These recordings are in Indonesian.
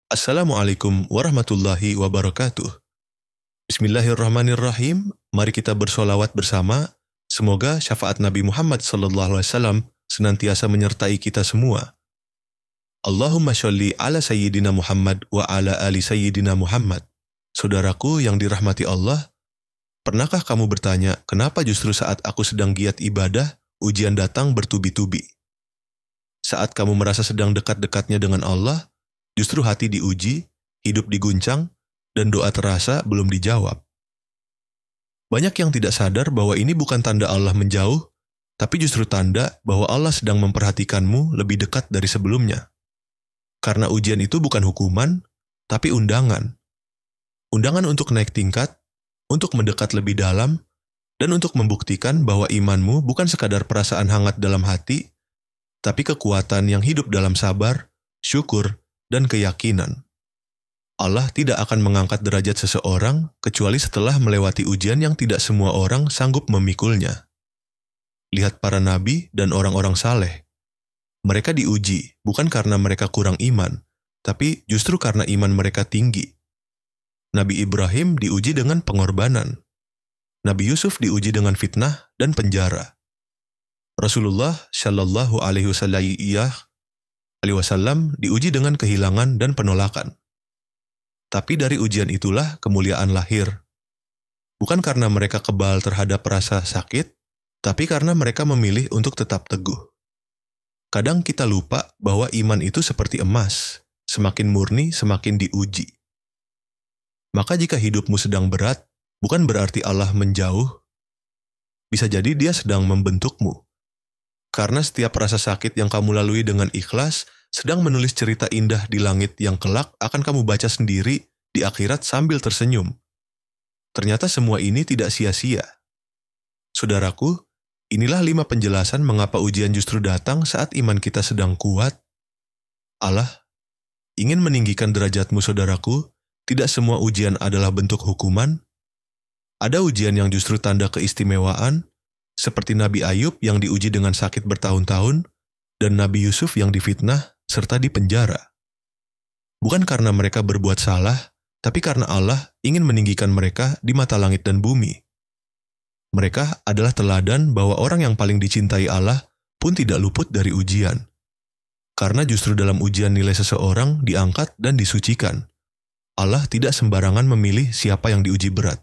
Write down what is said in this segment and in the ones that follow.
Assalamualaikum warahmatullahi wabarakatuh. Bismillahirrahmanirrahim. Mari kita bersolawat bersama. Semoga syafaat Nabi Muhammad SAW senantiasa menyertai kita semua. Allahumma sholli ala Sayyidina Muhammad wa ala ali Sayyidina Muhammad. Saudaraku yang dirahmati Allah, pernahkah kamu bertanya, kenapa justru saat aku sedang giat ibadah, ujian datang bertubi-tubi? Saat kamu merasa sedang dekat-dekatnya dengan Allah, justru hati diuji, hidup diguncang, dan doa terasa belum dijawab. Banyak yang tidak sadar bahwa ini bukan tanda Allah menjauh, tapi justru tanda bahwa Allah sedang memperhatikanmu lebih dekat dari sebelumnya. Karena ujian itu bukan hukuman, tapi undangan. Undangan untuk naik tingkat, untuk mendekat lebih dalam, dan untuk membuktikan bahwa imanmu bukan sekadar perasaan hangat dalam hati, tapi kekuatan yang hidup dalam sabar, syukur, dan keyakinan. Allah tidak akan mengangkat derajat seseorang kecuali setelah melewati ujian yang tidak semua orang sanggup memikulnya. Lihat para nabi dan orang-orang saleh. Mereka diuji bukan karena mereka kurang iman, tapi justru karena iman mereka tinggi. Nabi Ibrahim diuji dengan pengorbanan. Nabi Yusuf diuji dengan fitnah dan penjara. Rasulullah Shallallahu Alaihi Wasallam diuji dengan kehilangan dan penolakan. Tapi dari ujian itulah kemuliaan lahir. Bukan karena mereka kebal terhadap rasa sakit, tapi karena mereka memilih untuk tetap teguh. Kadang kita lupa bahwa iman itu seperti emas, semakin murni semakin diuji. Maka jika hidupmu sedang berat, bukan berarti Allah menjauh. Bisa jadi Dia sedang membentukmu. Karena setiap rasa sakit yang kamu lalui dengan ikhlas sedang menulis cerita indah di langit yang kelak akan kamu baca sendiri di akhirat sambil tersenyum. Ternyata semua ini tidak sia-sia. Saudaraku, inilah 5 penjelasan mengapa ujian justru datang saat iman kita sedang kuat. Allah ingin meninggikan derajatmu, saudaraku. Tidak semua ujian adalah bentuk hukuman. Ada ujian yang justru tanda keistimewaan, seperti Nabi Ayub yang diuji dengan sakit bertahun-tahun, dan Nabi Yusuf yang difitnah serta dipenjara. Bukan karena mereka berbuat salah, tapi karena Allah ingin meninggikan mereka di mata langit dan bumi. Mereka adalah teladan bahwa orang yang paling dicintai Allah pun tidak luput dari ujian. Karena justru dalam ujian nilai seseorang diangkat dan disucikan. Allah tidak sembarangan memilih siapa yang diuji berat.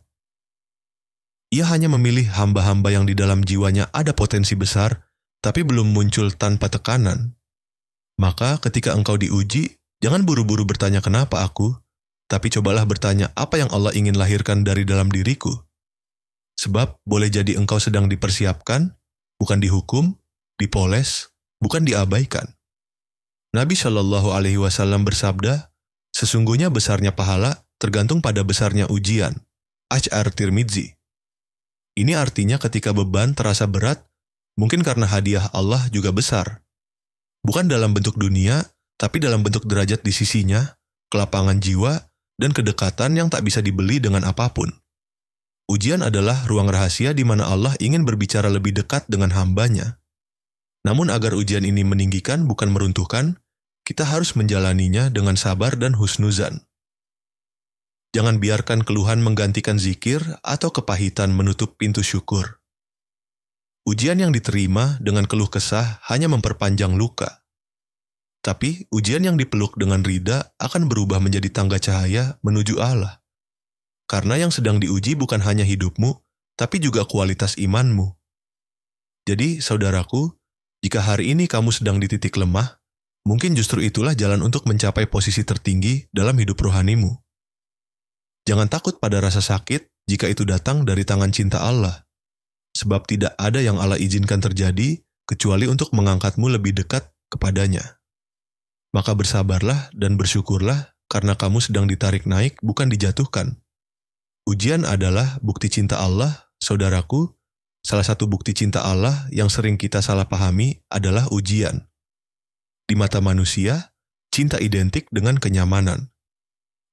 Ia hanya memilih hamba-hamba yang di dalam jiwanya ada potensi besar, tapi belum muncul tanpa tekanan. Maka ketika engkau diuji, jangan buru-buru bertanya kenapa aku, tapi cobalah bertanya apa yang Allah ingin lahirkan dari dalam diriku. Sebab boleh jadi engkau sedang dipersiapkan, bukan dihukum, dipoles, bukan diabaikan. Nabi Shallallahu Alaihi Wasallam bersabda, sesungguhnya besarnya pahala tergantung pada besarnya ujian. Asy'ar Tirmidzi. Ini artinya ketika beban terasa berat, mungkin karena hadiah Allah juga besar. Bukan dalam bentuk dunia, tapi dalam bentuk derajat di sisinya, kelapangan jiwa, dan kedekatan yang tak bisa dibeli dengan apapun. Ujian adalah ruang rahasia di mana Allah ingin berbicara lebih dekat dengan hambanya. Namun agar ujian ini meninggikan bukan meruntuhkan, kita harus menjalaninya dengan sabar dan husnuzan. Jangan biarkan keluhan menggantikan zikir atau kepahitan menutup pintu syukur. Ujian yang diterima dengan keluh kesah hanya memperpanjang luka. Tapi ujian yang dipeluk dengan rida akan berubah menjadi tangga cahaya menuju Allah. Karena yang sedang diuji bukan hanya hidupmu, tapi juga kualitas imanmu. Jadi, saudaraku, jika hari ini kamu sedang di titik lemah, mungkin justru itulah jalan untuk mencapai posisi tertinggi dalam hidup rohanimu. Jangan takut pada rasa sakit jika itu datang dari tangan cinta Allah. Sebab tidak ada yang Allah izinkan terjadi kecuali untuk mengangkatmu lebih dekat kepadanya. Maka bersabarlah dan bersyukurlah karena kamu sedang ditarik naik bukan dijatuhkan. Ujian adalah bukti cinta Allah, saudaraku. Salah satu bukti cinta Allah yang sering kita salah pahami adalah ujian. Di mata manusia, cinta identik dengan kenyamanan.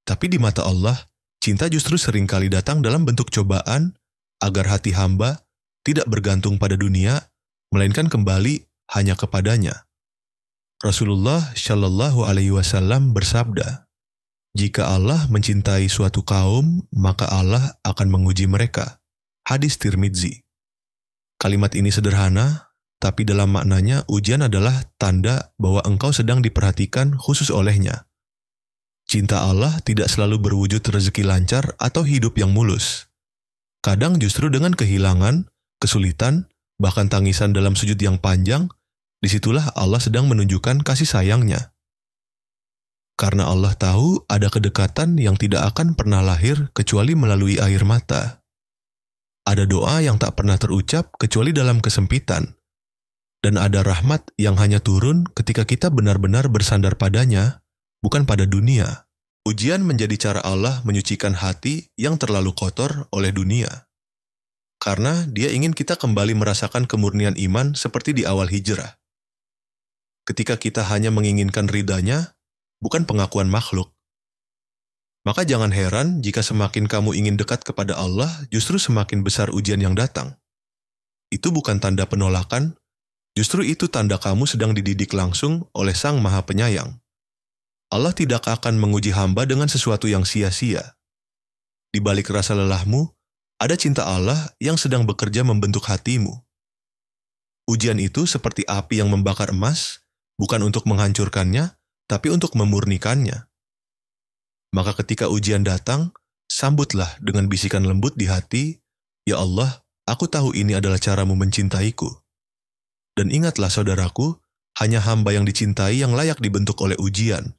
Tapi di mata Allah, cinta justru seringkali datang dalam bentuk cobaan agar hati hamba tidak bergantung pada dunia, melainkan kembali hanya kepadanya. Rasulullah Shallallahu Alaihi Wasallam bersabda, Jika Allah mencintai suatu kaum, maka Allah akan menguji mereka. Hadis Tirmidzi. Kalimat ini sederhana, tapi dalam maknanya ujian adalah tanda bahwa engkau sedang diperhatikan khusus olehnya. Cinta Allah tidak selalu berwujud rezeki lancar atau hidup yang mulus. Kadang justru dengan kehilangan, kesulitan, bahkan tangisan dalam sujud yang panjang, disitulah Allah sedang menunjukkan kasih sayangnya. Karena Allah tahu ada kedekatan yang tidak akan pernah lahir kecuali melalui air mata. Ada doa yang tak pernah terucap kecuali dalam kesempitan. Dan ada rahmat yang hanya turun ketika kita benar-benar bersandar padanya, bukan pada dunia. Ujian menjadi cara Allah menyucikan hati yang terlalu kotor oleh dunia. Karena Dia ingin kita kembali merasakan kemurnian iman seperti di awal hijrah. Ketika kita hanya menginginkan ridha-Nya, bukan pengakuan makhluk. Maka jangan heran jika semakin kamu ingin dekat kepada Allah, justru semakin besar ujian yang datang. Itu bukan tanda penolakan, justru itu tanda kamu sedang dididik langsung oleh Sang Maha Penyayang. Allah tidak akan menguji hamba dengan sesuatu yang sia-sia. Di balik rasa lelahmu, ada cinta Allah yang sedang bekerja membentuk hatimu. Ujian itu seperti api yang membakar emas, bukan untuk menghancurkannya, tapi untuk memurnikannya. Maka ketika ujian datang, sambutlah dengan bisikan lembut di hati, "Ya Allah, aku tahu ini adalah caramu mencintaiku." Dan ingatlah saudaraku, hanya hamba yang dicintai yang layak dibentuk oleh ujian.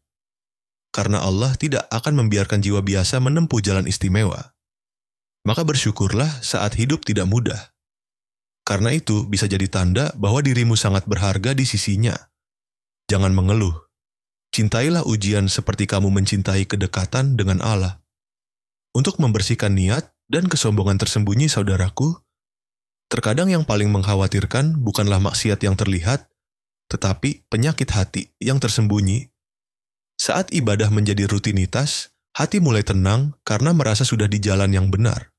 Karena Allah tidak akan membiarkan jiwa biasa menempuh jalan istimewa. Maka bersyukurlah saat hidup tidak mudah. Karena itu bisa jadi tanda bahwa dirimu sangat berharga di sisinya. Jangan mengeluh. Cintailah ujian seperti kamu mencintai kedekatan dengan Allah. Untuk membersihkan niat dan kesombongan tersembunyi saudaraku, terkadang yang paling mengkhawatirkan bukanlah maksiat yang terlihat, tetapi penyakit hati yang tersembunyi. Saat ibadah menjadi rutinitas, hati mulai tenang karena merasa sudah di jalan yang benar.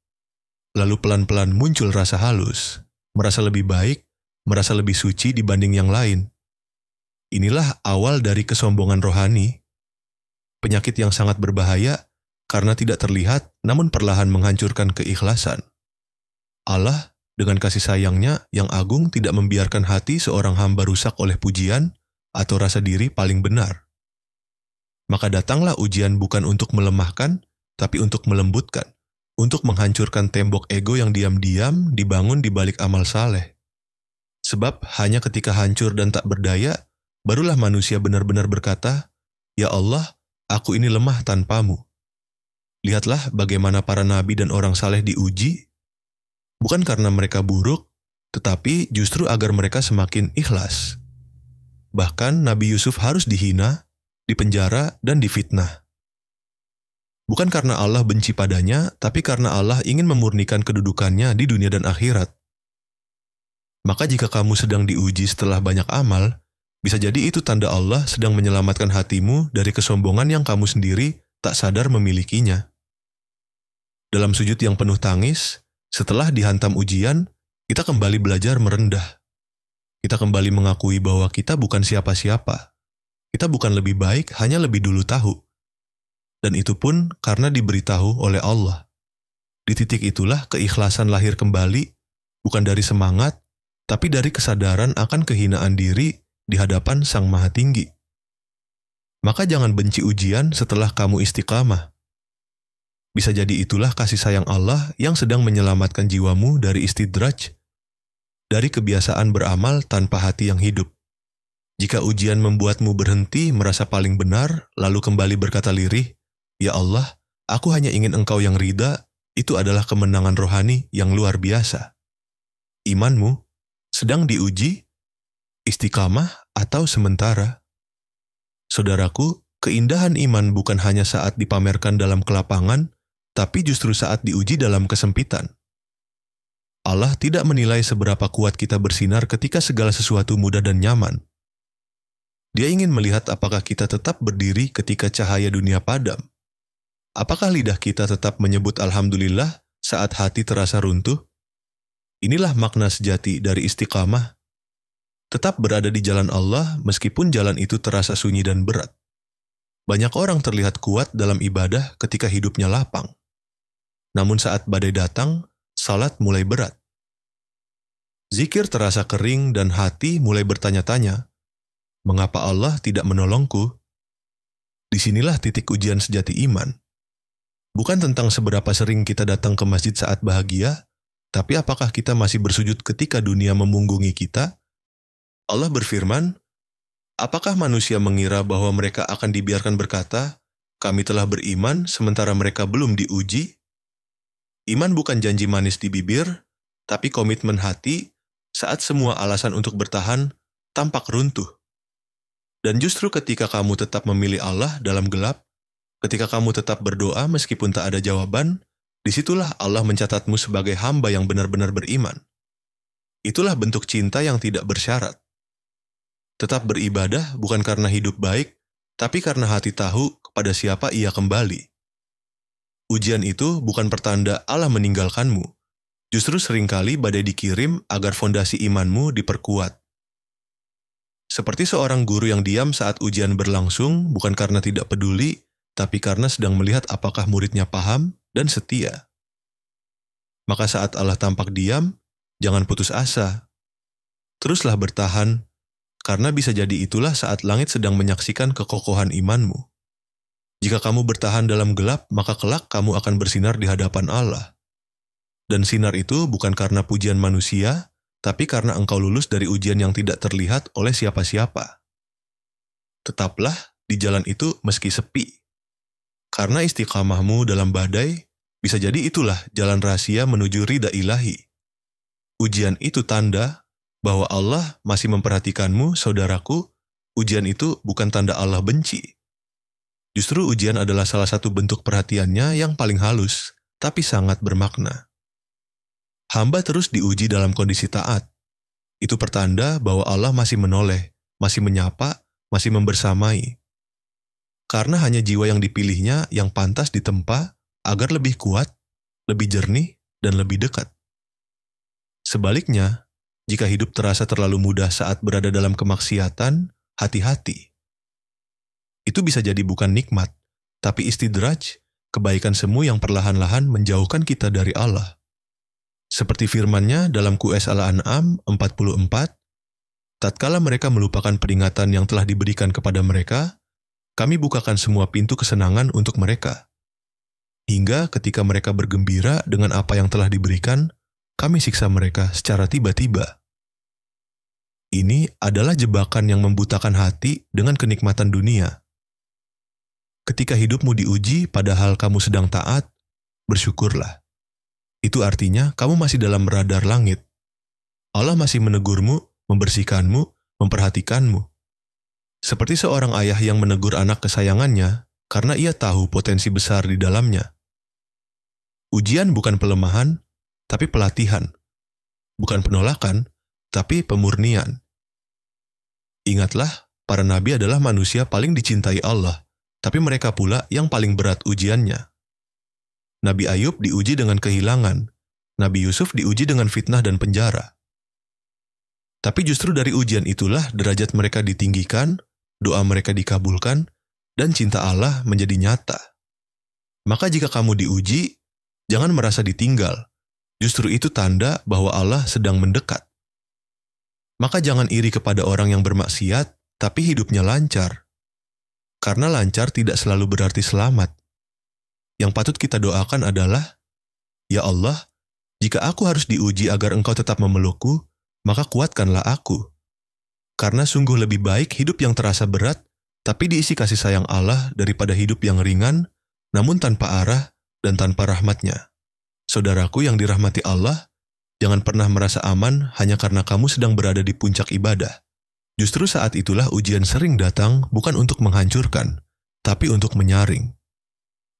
Lalu pelan-pelan muncul rasa halus, merasa lebih baik, merasa lebih suci dibanding yang lain. Inilah awal dari kesombongan rohani. Penyakit yang sangat berbahaya karena tidak terlihat namun perlahan menghancurkan keikhlasan. Allah dengan kasih sayangnya yang agung tidak membiarkan hati seorang hamba rusak oleh pujian atau rasa diri paling benar. Maka datanglah ujian bukan untuk melemahkan, tapi untuk melembutkan, untuk menghancurkan tembok ego yang diam-diam dibangun di balik amal saleh. Sebab hanya ketika hancur dan tak berdaya, barulah manusia benar-benar berkata, "Ya Allah, aku ini lemah tanpamu." Lihatlah bagaimana para nabi dan orang saleh diuji, bukan karena mereka buruk, tetapi justru agar mereka semakin ikhlas. Bahkan Nabi Yusuf harus dihina, dipenjara, dan difitnah. Bukan karena Allah benci padanya, tapi karena Allah ingin memurnikan kedudukannya di dunia dan akhirat. Maka jika kamu sedang diuji setelah banyak amal, bisa jadi itu tanda Allah sedang menyelamatkan hatimu dari kesombongan yang kamu sendiri tak sadar memilikinya. Dalam sujud yang penuh tangis, setelah dihantam ujian, kita kembali belajar merendah. Kita kembali mengakui bahwa kita bukan siapa-siapa. Kita bukan lebih baik, hanya lebih dulu tahu. Dan itu pun karena diberitahu oleh Allah. Di titik itulah keikhlasan lahir kembali, bukan dari semangat, tapi dari kesadaran akan kehinaan diri di hadapan Sang Maha Tinggi. Maka jangan benci ujian setelah kamu istiqamah. Bisa jadi itulah kasih sayang Allah yang sedang menyelamatkan jiwamu dari istidraj, dari kebiasaan beramal tanpa hati yang hidup. Jika ujian membuatmu berhenti merasa paling benar, lalu kembali berkata lirih, "Ya Allah, aku hanya ingin Engkau yang ridha," itu adalah kemenangan rohani yang luar biasa. Imanmu sedang diuji, istiqamah atau sementara. Saudaraku, keindahan iman bukan hanya saat dipamerkan dalam kelapangan, tapi justru saat diuji dalam kesempitan. Allah tidak menilai seberapa kuat kita bersinar ketika segala sesuatu mudah dan nyaman. Dia ingin melihat apakah kita tetap berdiri ketika cahaya dunia padam. Apakah lidah kita tetap menyebut Alhamdulillah saat hati terasa runtuh? Inilah makna sejati dari istiqamah. Tetap berada di jalan Allah meskipun jalan itu terasa sunyi dan berat. Banyak orang terlihat kuat dalam ibadah ketika hidupnya lapang. Namun saat badai datang, salat mulai berat. Zikir terasa kering dan hati mulai bertanya-tanya, mengapa Allah tidak menolongku? Disinilah titik ujian sejati iman. Bukan tentang seberapa sering kita datang ke masjid saat bahagia, tapi apakah kita masih bersujud ketika dunia memunggungi kita? Allah berfirman, apakah manusia mengira bahwa mereka akan dibiarkan berkata, kami telah beriman sementara mereka belum diuji? Iman bukan janji manis di bibir, tapi komitmen hati saat semua alasan untuk bertahan tampak runtuh. Dan justru ketika kamu tetap memilih Allah dalam gelap, ketika kamu tetap berdoa meskipun tak ada jawaban, disitulah Allah mencatatmu sebagai hamba yang benar-benar beriman. Itulah bentuk cinta yang tidak bersyarat. Tetap beribadah bukan karena hidup baik, tapi karena hati tahu kepada siapa ia kembali. Ujian itu bukan pertanda Allah meninggalkanmu. Justru seringkali badai dikirim agar fondasi imanmu diperkuat. Seperti seorang guru yang diam saat ujian berlangsung bukan karena tidak peduli, tapi karena sedang melihat apakah muridnya paham dan setia. Maka saat Allah tampak diam, jangan putus asa. Teruslah bertahan, karena bisa jadi itulah saat langit sedang menyaksikan kekokohan imanmu. Jika kamu bertahan dalam gelap, maka kelak kamu akan bersinar di hadapan Allah. Dan sinar itu bukan karena pujian manusia, tapi karena engkau lulus dari ujian yang tidak terlihat oleh siapa-siapa. Tetaplah di jalan itu meski sepi. Karena istiqamahmu dalam badai, bisa jadi itulah jalan rahasia menuju ridha ilahi. Ujian itu tanda bahwa Allah masih memperhatikanmu, saudaraku. Ujian itu bukan tanda Allah benci. Justru ujian adalah salah satu bentuk perhatiannya yang paling halus, tapi sangat bermakna. Hamba terus diuji dalam kondisi taat. Itu pertanda bahwa Allah masih menoleh, masih menyapa, masih membersamai. Karena hanya jiwa yang dipilihnya yang pantas ditempa agar lebih kuat, lebih jernih, dan lebih dekat. Sebaliknya, jika hidup terasa terlalu mudah saat berada dalam kemaksiatan, hati-hati. Itu bisa jadi bukan nikmat, tapi istidraj, kebaikan semu yang perlahan-lahan menjauhkan kita dari Allah. Seperti firman-Nya dalam QS Al-An'am 44, tatkala mereka melupakan peringatan yang telah diberikan kepada mereka, kami bukakan semua pintu kesenangan untuk mereka. Hingga ketika mereka bergembira dengan apa yang telah diberikan, kami siksa mereka secara tiba-tiba. Ini adalah jebakan yang membutakan hati dengan kenikmatan dunia. Ketika hidupmu diuji padahal kamu sedang taat, bersyukurlah. Itu artinya kamu masih dalam radar langit. Allah masih menegurmu, membersihkanmu, memperhatikanmu. Seperti seorang ayah yang menegur anak kesayangannya karena ia tahu potensi besar di dalamnya. Ujian bukan pelemahan, tapi pelatihan. Bukan penolakan, tapi pemurnian. Ingatlah, para nabi adalah manusia paling dicintai Allah, tapi mereka pula yang paling berat ujiannya. Nabi Ayub diuji dengan kehilangan, Nabi Yusuf diuji dengan fitnah dan penjara. Tapi justru dari ujian itulah derajat mereka ditinggikan, doa mereka dikabulkan, dan cinta Allah menjadi nyata. Maka jika kamu diuji, jangan merasa ditinggal. Justru itu tanda bahwa Allah sedang mendekat. Maka jangan iri kepada orang yang bermaksiat, tapi hidupnya lancar. Karena lancar tidak selalu berarti selamat. Yang patut kita doakan adalah, ya Allah, jika aku harus diuji agar Engkau tetap memelukku, maka kuatkanlah aku. Karena sungguh lebih baik hidup yang terasa berat, tapi diisi kasih sayang Allah daripada hidup yang ringan, namun tanpa arah dan tanpa rahmat-Nya. Saudaraku yang dirahmati Allah, jangan pernah merasa aman hanya karena kamu sedang berada di puncak ibadah. Justru saat itulah ujian sering datang bukan untuk menghancurkan, tapi untuk menyaring.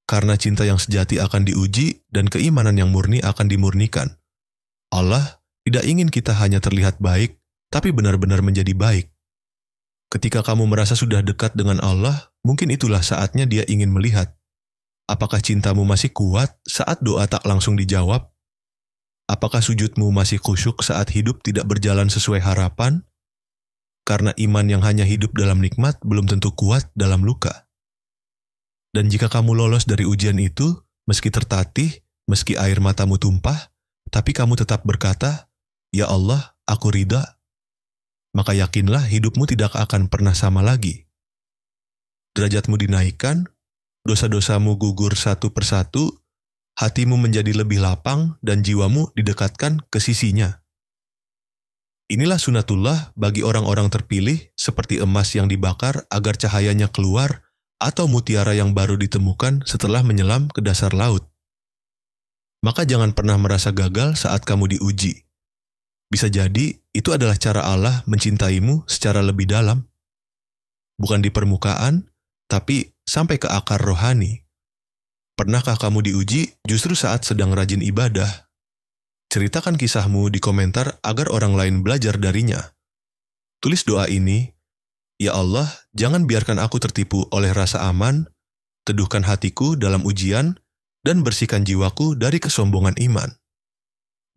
Karena cinta yang sejati akan diuji dan keimanan yang murni akan dimurnikan. Allah tidak ingin kita hanya terlihat baik, tapi benar-benar menjadi baik. Ketika kamu merasa sudah dekat dengan Allah, mungkin itulah saatnya Dia ingin melihat. Apakah cintamu masih kuat saat doa tak langsung dijawab? Apakah sujudmu masih khusyuk saat hidup tidak berjalan sesuai harapan? Karena iman yang hanya hidup dalam nikmat belum tentu kuat dalam luka. Dan jika kamu lolos dari ujian itu, meski tertatih, meski air matamu tumpah, tapi kamu tetap berkata, "Ya Allah, aku ridha," maka yakinlah hidupmu tidak akan pernah sama lagi. Derajatmu dinaikkan, dosa-dosamu gugur satu persatu, hatimu menjadi lebih lapang, dan jiwamu didekatkan ke sisinya. Inilah sunatullah bagi orang-orang terpilih seperti emas yang dibakar agar cahayanya keluar atau mutiara yang baru ditemukan setelah menyelam ke dasar laut. Maka jangan pernah merasa gagal saat kamu diuji. Bisa jadi itu adalah cara Allah mencintaimu secara lebih dalam. Bukan di permukaan, tapi sampai ke akar rohani. Pernahkah kamu diuji justru saat sedang rajin ibadah? Ceritakan kisahmu di komentar agar orang lain belajar darinya. Tulis doa ini, "Ya Allah, jangan biarkan aku tertipu oleh rasa aman, teduhkan hatiku dalam ujian, dan bersihkan jiwaku dari kesombongan iman."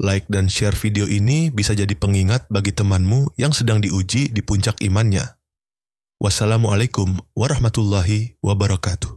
Like dan share video ini bisa jadi pengingat bagi temanmu yang sedang diuji di puncak imannya. Wassalamualaikum warahmatullahi wabarakatuh.